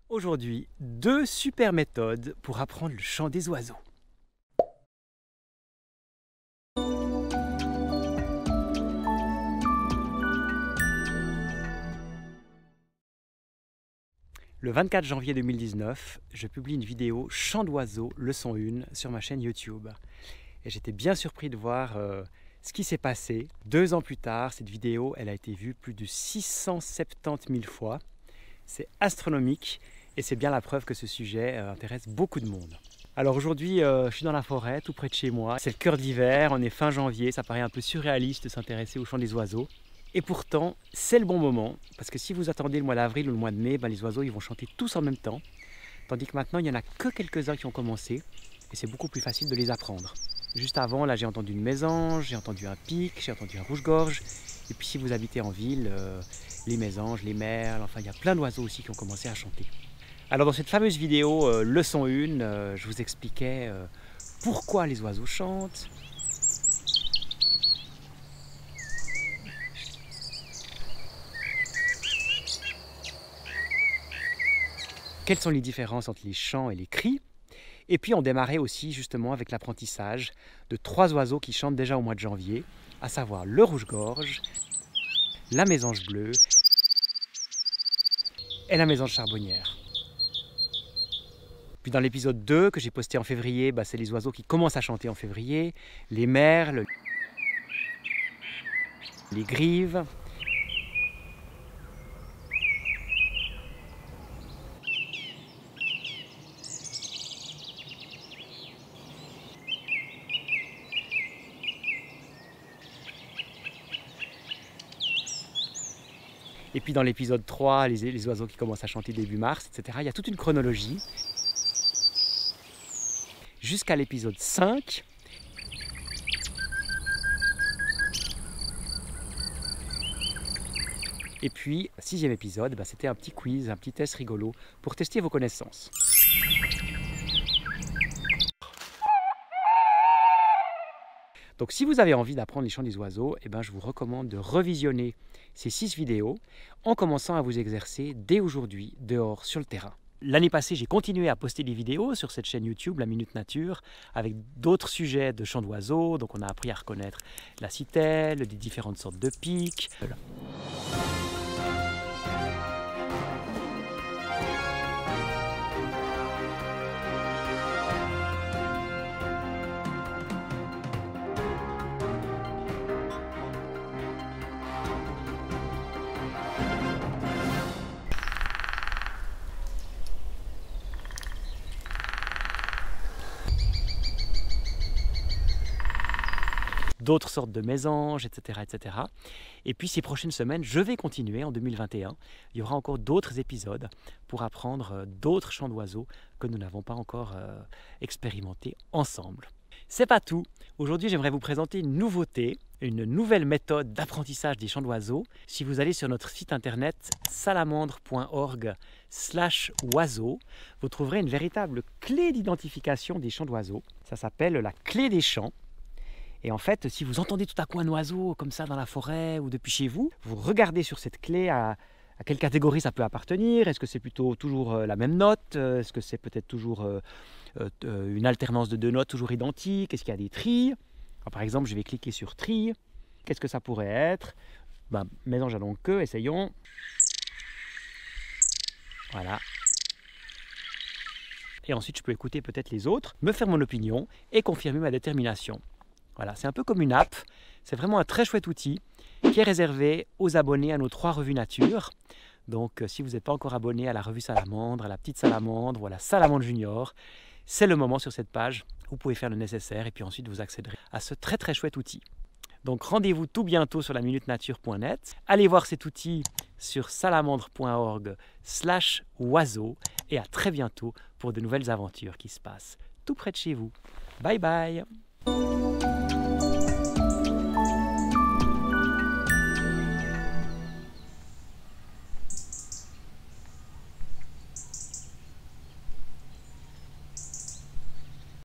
Aujourd'hui, 2 super méthodes pour apprendre le chant des oiseaux. Le 24 janvier 2019, je publie une vidéo chant d'oiseaux leçon 1 sur ma chaîne YouTube. Et j'étais bien surpris de voir ce qui s'est passé. 2 ans plus tard, cette vidéo, elle a été vue plus de 670 000 fois. C'est astronomique et c'est bien la preuve que ce sujet intéresse beaucoup de monde. Alors aujourd'hui, je suis dans la forêt, tout près de chez moi. C'est le cœur de l'hiver, on est fin janvier, ça paraît un peu surréaliste de s'intéresser au chant des oiseaux. Et pourtant, c'est le bon moment, parce que si vous attendez le mois d'avril ou le mois de mai, les oiseaux ils vont chanter tous en même temps. Tandis que maintenant, il n'y en a que quelques-uns qui ont commencé, et c'est beaucoup plus facile de les apprendre. Juste avant, là j'ai entendu une mésange, j'ai entendu un pic, j'ai entendu un rouge-gorge. Et puis si vous habitez en ville, les mésanges, les merles, enfin il y a plein d'oiseaux aussi qui ont commencé à chanter. Alors dans cette fameuse vidéo, leçon 1, je vous expliquais pourquoi les oiseaux chantent. Quelles sont les différences entre les chants et les cris? Et puis on démarrait aussi justement avec l'apprentissage de 3 oiseaux qui chantent déjà au mois de janvier, à savoir le rouge-gorge, la mésange bleue et la mésange charbonnière. Puis dans l'épisode 2 que j'ai posté en février, c'est les oiseaux qui commencent à chanter en février, les merles, les grives. Et puis dans l'épisode 3, les oiseaux qui commencent à chanter début mars, etc. Il y a toute une chronologie. Jusqu'à l'épisode 5. Et puis, 6e épisode, c'était un petit quiz, un petit test rigolo pour tester vos connaissances. Donc si vous avez envie d'apprendre les chants des oiseaux, je vous recommande de revisionner ces 6 vidéos en commençant à vous exercer dès aujourd'hui dehors sur le terrain. L'année passée, j'ai continué à poster des vidéos sur cette chaîne YouTube, La Minute Nature, avec d'autres sujets de chants d'oiseaux. Donc on a appris à reconnaître la citelle, des différentes sortes de pics. D'autres sortes de mésanges, etc., etc. Et puis ces prochaines semaines, je vais continuer en 2021. Il y aura encore d'autres épisodes pour apprendre d'autres chants d'oiseaux que nous n'avons pas encore expérimentés ensemble. C'est pas tout. Aujourd'hui, j'aimerais vous présenter une nouveauté, une nouvelle méthode d'apprentissage des chants d'oiseaux. Si vous allez sur notre site internet salamandre.org/oiseaux, vous trouverez une véritable clé d'identification des chants d'oiseaux. Ça s'appelle la clé des chants. Et en fait, si vous entendez tout à coup un oiseau comme ça dans la forêt ou depuis chez vous, vous regardez sur cette clé à quelle catégorie ça peut appartenir. Est-ce que c'est plutôt toujours la même note? Est-ce que c'est peut-être toujours une alternance de 2 notes toujours identiques? Est-ce qu'il y a des trilles? Alors, par exemple, je vais cliquer sur trille. Qu'est-ce que ça pourrait être? Mésange à longue queue, essayons. Voilà. Et ensuite, je peux écouter peut-être les autres, me faire mon opinion et confirmer ma détermination. Voilà, c'est un peu comme une app, c'est vraiment un très chouette outil qui est réservé aux abonnés à nos 3 revues nature. Donc si vous n'êtes pas encore abonné à la revue Salamandre, à la petite Salamandre ou à la Salamandre Junior, c'est le moment sur cette page, vous pouvez faire le nécessaire et puis ensuite vous accéderez à ce très très chouette outil. Donc rendez-vous tout bientôt sur laminutenature.net, allez voir cet outil sur salamandre.org/oiseaux et à très bientôt pour de nouvelles aventures qui se passent tout près de chez vous. Bye bye!